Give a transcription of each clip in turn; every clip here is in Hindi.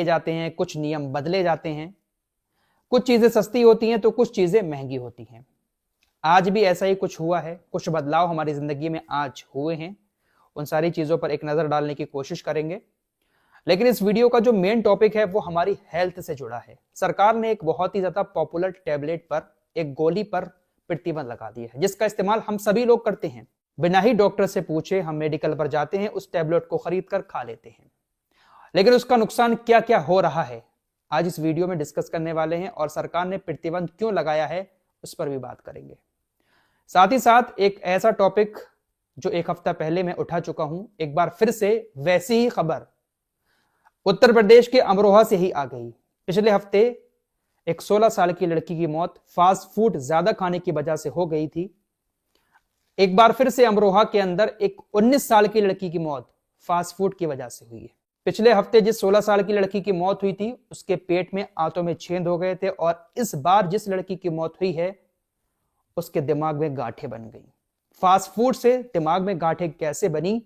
जाते हैं, कुछ नियम बदले जाते हैं, कुछ चीजें सस्ती होती हैं तो कुछ चीजें महंगी होती हैं। आज भी ऐसा ही कुछ हुआ है, कुछ बदलाव हमारी जिंदगी में आज हुए हैं। उन सारी चीजों पर एक नजर डालने की कोशिश करेंगे। लेकिन इस वीडियो का जो मेन टॉपिक है वो हमारी हेल्थ से जुड़ा है। सरकार ने एक बहुत ही ज्यादा पॉपुलर टैबलेट पर, एक गोली पर प्रतिबंध लगा दिया है, जिसका इस्तेमाल हम सभी लोग करते हैं। बिना ही डॉक्टर से पूछे हम मेडिकल पर जाते हैं, उस टैबलेट को खरीद कर खा लेते हैं। लेकिन उसका नुकसान क्या क्या हो रहा है, आज इस वीडियो में डिस्कस करने वाले हैं। और सरकार ने प्रतिबंध क्यों लगाया है उस पर भी बात करेंगे। साथ ही साथ एक ऐसा टॉपिक जो एक हफ्ता पहले मैं उठा चुका हूं, एक बार फिर से वैसी ही खबर उत्तर प्रदेश के अमरोहा से ही आ गई। पिछले हफ्ते एक 16 साल की लड़की की मौत फास्ट फूड ज्यादा खाने की वजह से हो गई थी। एक बार फिर से अमरोहा के अंदर एक 19 साल की लड़की की मौत फास्ट फूड की वजह से हुई है। पिछले हफ्ते जिस 16 साल की लड़की की मौत हुई थी उसके पेट में आंतों में छेद हो गए थे, और इस बार जिस लड़की की मौत हुई है उसके दिमाग में गांठें बन गई। फास्ट फूड से दिमाग में गांठें कैसे बनी,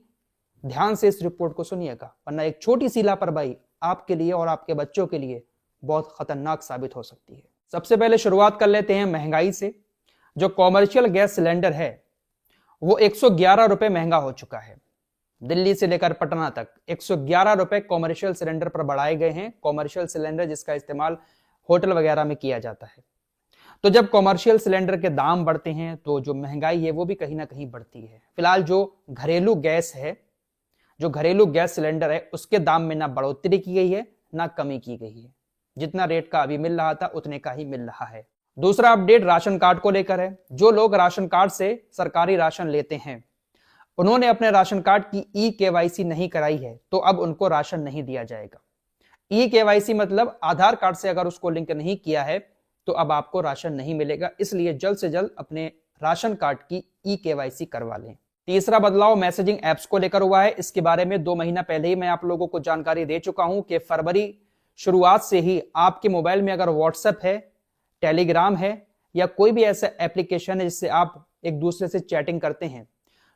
ध्यान से इस रिपोर्ट को सुनिएगा, वरना एक छोटी सी लापरवाही आपके लिए और आपके बच्चों के लिए बहुत खतरनाक साबित हो सकती है। सबसे पहले शुरुआत कर लेते हैं महंगाई से। जो कॉमर्शियल गैस सिलेंडर है वो 111 रुपए महंगा हो चुका है। दिल्ली से लेकर पटना तक 111 रुपए कॉमर्शियल सिलेंडर पर बढ़ाए गए हैं। कॉमर्शियल सिलेंडर जिसका इस्तेमाल होटल वगैरह में किया जाता है। तो जब कॉमर्शियल सिलेंडर के दाम बढ़ते हैं तो जो महंगाई है वो भी कहीं ना कहीं बढ़ती है। फिलहाल जो घरेलू गैस है, जो घरेलू गैस सिलेंडर है, उसके दाम में ना बढ़ोतरी की गई है ना कमी की गई है। जितना रेट का अभी मिल रहा था उतने का ही मिल रहा है। दूसरा अपडेट राशन कार्ड को लेकर है। जो लोग राशन कार्ड से सरकारी राशन लेते हैं, उन्होंने अपने राशन कार्ड की ई-केवाईसी नहीं कराई है तो अब उनको राशन नहीं दिया जाएगा। ई-केवाईसी मतलब आधार कार्ड से अगर उसको लिंक नहीं किया है तो अब आपको राशन नहीं मिलेगा। इसलिए जल्द से जल्द अपने राशन कार्ड की ई-केवाईसी करवा लें। तीसरा बदलाव मैसेजिंग एप्स को लेकर हुआ है। इसके बारे में 2 महीना पहले ही मैं आप लोगों को जानकारी दे चुका हूं कि फरवरी शुरुआत से ही आपके मोबाइल में अगर व्हाट्सएप है, टेलीग्राम है या कोई भी ऐसा एप्लीकेशन है जिससे आप एक दूसरे से चैटिंग करते हैं,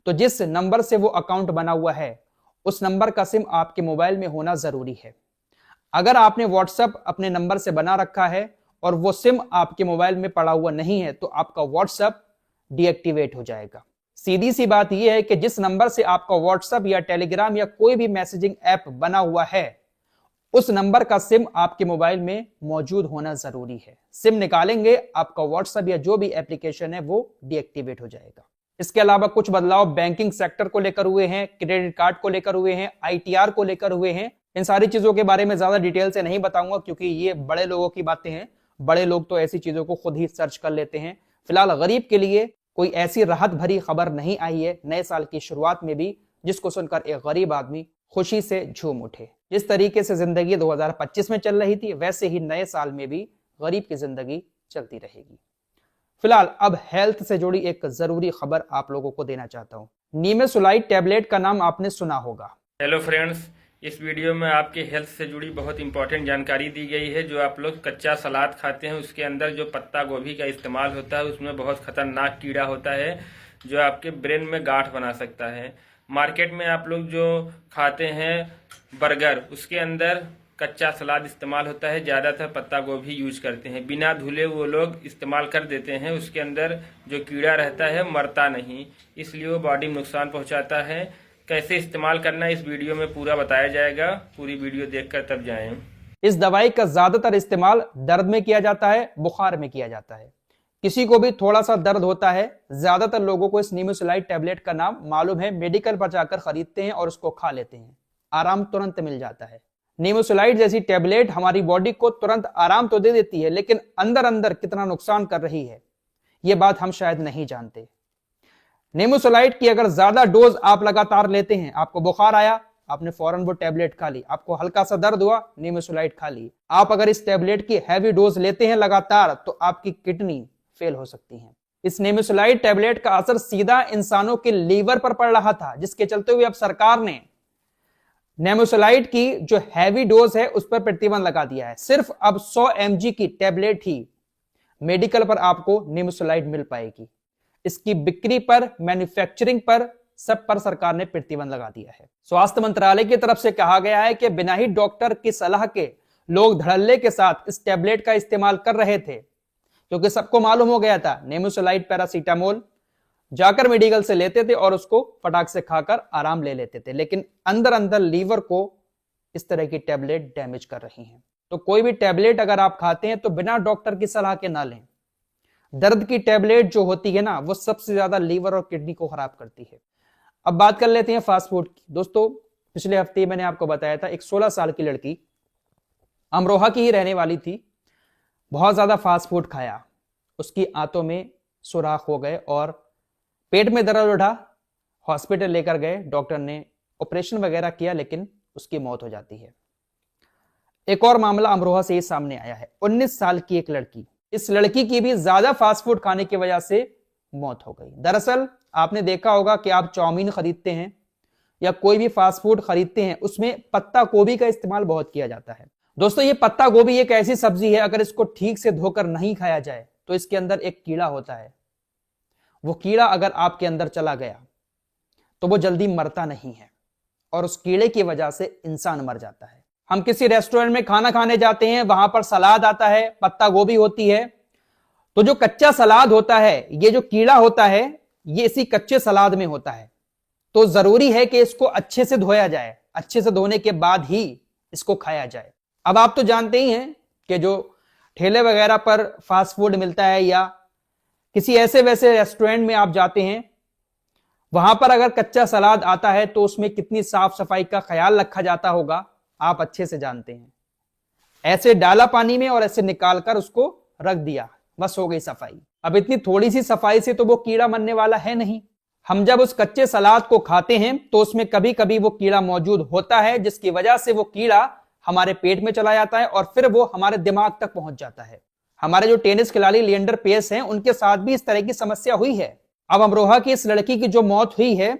तो जिस नंबर से वो अकाउंट बना हुआ है उस नंबर का सिम आपके मोबाइल में होना जरूरी है। अगर आपने व्हाट्सएप अपने नंबर से बना रखा है और वो सिम आपके मोबाइल में पड़ा हुआ नहीं है तो आपका व्हाट्सएप डीएक्टिवेट हो जाएगा। सीधी सी बात यह है कि जिस नंबर से आपका व्हाट्सएप या टेलीग्राम या कोई भी मैसेजिंग ऐप बना हुआ है उस नंबर का सिम आपके मोबाइल में मौजूद होना जरूरी है। सिम निकालेंगे आपका व्हाट्सएप या जो भी एप्लीकेशन है वो डीएक्टिवेट हो जाएगा। इसके अलावा कुछ बदलाव बैंकिंग सेक्टर को लेकर हुए हैं, क्रेडिट कार्ड को लेकर हुए हैं, आईटीआर को लेकर हुए हैं। इन सारी चीजों के बारे में ज्यादा डिटेल से नहीं बताऊंगा क्योंकि ये बड़े लोगों की बातें हैं। बड़े लोग तो ऐसी चीजों को खुद ही सर्च कर लेते हैं। फिलहाल गरीब के लिए कोई ऐसी राहत भरी खबर नहीं आई है नए साल की शुरुआत में भी जिसको सुनकर एक गरीब आदमी खुशी से झूम उठे। जिस तरीके से जिंदगी 2025 में चल रही थी वैसे ही नए साल में भी गरीब की जिंदगी चलती रहेगी। फिलहाल अब हेल्थ से जुड़ी एक जरूरी खबर आप लोगों को देना चाहता हूं। निमेसुलाइड टैबलेट का नाम आपने सुना होगा। हेलो फ्रेंड्स, इस वीडियो में आपके हेल्थ से जुड़ी बहुत इंपॉर्टेंट जानकारी दी गई है। जो आप लोग कच्चा सलाद खाते हैं उसके अंदर जो पत्ता गोभी का इस्तेमाल होता है उसमें बहुत खतरनाक कीड़ा होता है जो आपके ब्रेन में गांठ बना सकता है। मार्केट में आप लोग जो खाते हैं बर्गर, उसके अंदर कच्चा सलाद इस्तेमाल होता है, ज़्यादातर पत्ता गोभी यूज करते हैं। बिना धुले वो लोग इस्तेमाल कर देते हैं। उसके अंदर जो कीड़ा रहता है मरता नहीं, इसलिए वो बॉडी में नुकसान पहुंचाता है। कैसे इस्तेमाल करना इस वीडियो में पूरा बताया जाएगा, पूरी वीडियो देखकर तब जाएं। इस दवाई का ज्यादातर इस्तेमाल दर्द में किया जाता है, बुखार में किया जाता है। किसी को भी थोड़ा सा दर्द होता है, ज्यादातर लोगों को इस निमेसुलाइड टैबलेट का नाम मालूम है, मेडिकल पर जाकर खरीदते हैं और उसको खा लेते हैं। आराम तुरंत मिल जाता है। निमेसुलाइड जैसी टैबलेट हमारी बॉडी को तुरंत आराम तो दे देती है, लेकिन अंदर अंदर कितना नुकसान कर रही है ये बात हम शायद नहीं जानते। निमेसुलाइड की अगर ज्यादा डोज आप लगातार लेते हैं, आपको बुखार आया, आपने फौरन वो टैबलेट खा ली, आपको हल्का सा दर्द हुआ, निमेसुलाइड खा ली। आप अगर इस टैबलेट की हैवी डोज लेते हैं लगातार तो आपकी किडनी फेल हो सकती है। इस निमेसुलाइड टैबलेट का असर सीधा इंसानों के लीवर पर पड़ रहा था, जिसके चलते हुए अब सरकार ने निमेसुलाइड की जो हैवी डोज है उस पर प्रतिबंध लगा दिया है। सिर्फ अब 100 mg की टैबलेट ही मेडिकल पर आपको निमेसुलाइड मिल पाएगी। इसकी बिक्री पर, मैन्युफैक्चरिंग पर, सब पर सरकार ने प्रतिबंध लगा दिया है। स्वास्थ्य मंत्रालय की तरफ से कहा गया है कि बिना ही डॉक्टर की सलाह के लोग धड़ल्ले के साथ इस टैबलेट का इस्तेमाल कर रहे थे, क्योंकि सबको मालूम हो गया था नेमुसोलाइड पैरासीटामोल जाकर मेडिकल से लेते थे और उसको फटाक से खाकर आराम ले लेते थे, लेकिन अंदर अंदर लीवर को इस तरह की टैबलेट डैमेज कर रही हैं। तो कोई भी टैबलेट अगर आप खाते हैं तो बिना डॉक्टर की सलाह के ना लें। दर्द की टैबलेट जो होती है ना, वो सबसे ज्यादा लीवर और किडनी को खराब करती है। अब बात कर लेते हैं फास्ट फूड की। दोस्तों, पिछले हफ्ते मैंने आपको बताया था एक 16 साल की लड़की अमरोहा की ही रहने वाली थी, बहुत ज्यादा फास्ट फूड खाया, उसकी आंतों में सुराख हो गए और पेट में दर्द उठा। हॉस्पिटल लेकर गए, डॉक्टर ने ऑपरेशन वगैरह किया, लेकिन उसकी मौत हो जाती है। एक और मामला अमरोहा से ही सामने आया है, 19 साल की एक लड़की। इस लड़की की भी ज्यादा फास्ट फूड खाने की वजह से मौत हो गई। दरअसल आपने देखा होगा कि आप चाउमीन खरीदते हैं या कोई भी फास्ट फूड खरीदते हैं, उसमें पत्ता गोभी का इस्तेमाल बहुत किया जाता है। दोस्तों, ये पत्ता गोभी एक ऐसी सब्जी है, अगर इसको ठीक से धोकर नहीं खाया जाए तो इसके अंदर एक कीड़ा होता है। वो कीड़ा अगर आपके अंदर चला गया तो वो जल्दी मरता नहीं है और उस कीड़े की वजह से इंसान मर जाता है। हम किसी रेस्टोरेंट में खाना खाने जाते हैं, वहां पर सलाद आता है, पत्ता गोभी होती है, तो जो कच्चा सलाद होता है, ये जो कीड़ा होता है, ये इसी कच्चे सलाद में होता है। तो जरूरी है कि इसको अच्छे से धोया जाए, अच्छे से धोने के बाद ही इसको खाया जाए। अब आप तो जानते ही हैं कि जो ठेले वगैरह पर फास्ट फूड मिलता है या किसी ऐसे वैसे रेस्टोरेंट में आप जाते हैं, वहां पर अगर कच्चा सलाद आता है तो उसमें कितनी साफ सफाई का ख्याल रखा जाता होगा, आप अच्छे से जानते हैं। ऐसे डाला पानी में और ऐसे निकालकर उसको रख दिया, बस हो गई सफाई। अब इतनी थोड़ी सी सफाई से तो वो कीड़ा मरने वाला है नहीं। हम जब उस कच्चे सलाद को खाते हैं तो उसमें कभी कभी वो कीड़ा मौजूद होता है, जिसकी वजह से वो कीड़ा हमारे पेट में चला जाता है और फिर वो हमारे दिमाग तक पहुंच जाता है। हमारे जो टेनिस खिलाड़ी लिएंडर पेस हैं, उनके साथ भी इस तरह की समस्या हुई है। अब अमरोहा की इस लड़की की जो मौत हुई है,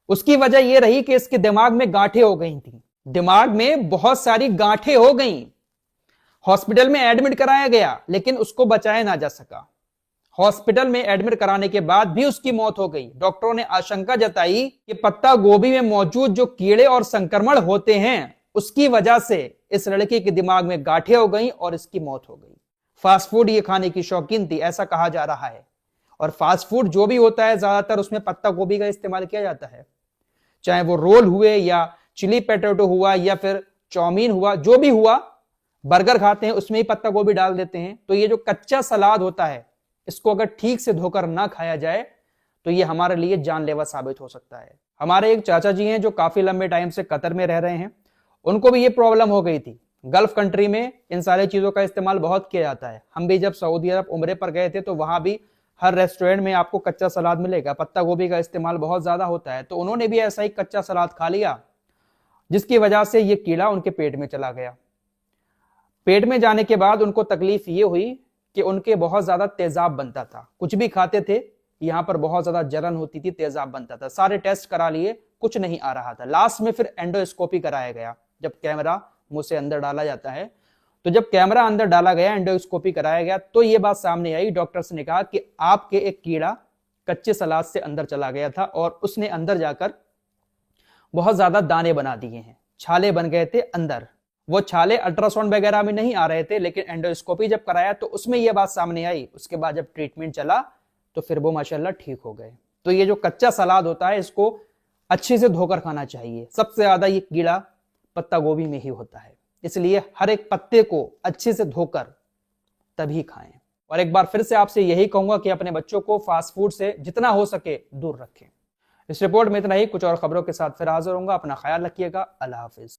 उसकी वजह यह रही कि इसके दिमाग में गांठें हो गई थी, दिमाग में बहुत सारी गांठें हो गई। हॉस्पिटल में एडमिट कराया गया, लेकिन उसको बचाया ना जा सका। हॉस्पिटल में एडमिट कराने के बाद भी उसकी मौत हो गई। डॉक्टरों ने आशंका जताई कि पत्ता गोभी में मौजूद जो कीड़े और संक्रमण होते हैं, उसकी वजह से इस लड़की के दिमाग में गांठें हो गई और इसकी मौत हो गई। फास्ट फूड ये खाने की शौकीन थी, ऐसा कहा जा रहा है। और फास्ट फूड जो भी होता है, ज्यादातर उसमें पत्ता गोभी का इस्तेमाल किया जाता है, चाहे वो रोल हुए या चिली पोटैटो हुआ या फिर चाउमीन हुआ, जो भी हुआ, बर्गर खाते हैं उसमें ही पत्ता गोभी डाल देते हैं। तो ये जो कच्चा सलाद होता है, इसको अगर ठीक से धोकर ना खाया जाए तो ये हमारे लिए जानलेवा साबित हो सकता है। हमारे एक चाचा जी हैं जो काफी लंबे टाइम से कतर में रह रहे हैं, उनको भी ये प्रॉब्लम हो गई थी। गल्फ कंट्री में इन सारी चीजों का इस्तेमाल बहुत किया जाता है। हम भी जब सऊदी अरब उम्रे पर गए थे तो वहां भी हर रेस्टोरेंट में आपको कच्चा सलाद मिलेगा, पत्ता गोभी का इस्तेमाल बहुत ज्यादा होता है। तो उन्होंने भी ऐसा ही कच्चा सलाद खा लिया, जिसकी वजह से ये कीड़ा उनके पेट में चला गया। पेट में जाने के बाद उनको तकलीफ ये हुई कि उनके बहुत ज्यादा तेजाब बनता था। कुछ भी खाते थे, यहाँ पर बहुत ज्यादा जलन होती थी, तेजाब बनता था। सारे टेस्ट करा लिए, कुछ नहीं आ रहा था। लास्ट में फिर एंडोस्कोपी कराया गया। जब कैमरा मुंह से अंदर डाला जाता है, तो जब कैमरा अंदर डाला गया, एंडोस्कोपी कराया गया, तो ये बात सामने आई। डॉक्टर्स ने कहा कि आपके एक कीड़ा कच्चे सलाद से अंदर चला गया था और उसने अंदर जाकर बहुत ज्यादा दाने बना दिए हैं, छाले बन गए थे अंदर। वो छाले अल्ट्रासाउंड वगैरह में नहीं आ रहे थे, लेकिन एंडोस्कोपी जब कराया तो उसमें यह बात सामने आई। उसके बाद जब ट्रीटमेंट चला तो फिर वो माशाल्लाह ठीक हो गए। तो ये जो कच्चा सलाद होता है, इसको अच्छे से धोकर खाना चाहिए। सबसे ज्यादा ये कीड़ा पत्ता गोभी में ही होता है, इसलिए हर एक पत्ते को अच्छे से धोकर तभी खाएं। और एक बार फिर से आपसे यही कहूंगा कि अपने बच्चों को फास्ट फूड से जितना हो सके दूर रखें। इस रिपोर्ट में इतना ही, कुछ और खबरों के साथ फिर हाजिर होऊंगा। अपना ख्याल रखिएगा। अल्लाह हाफिज।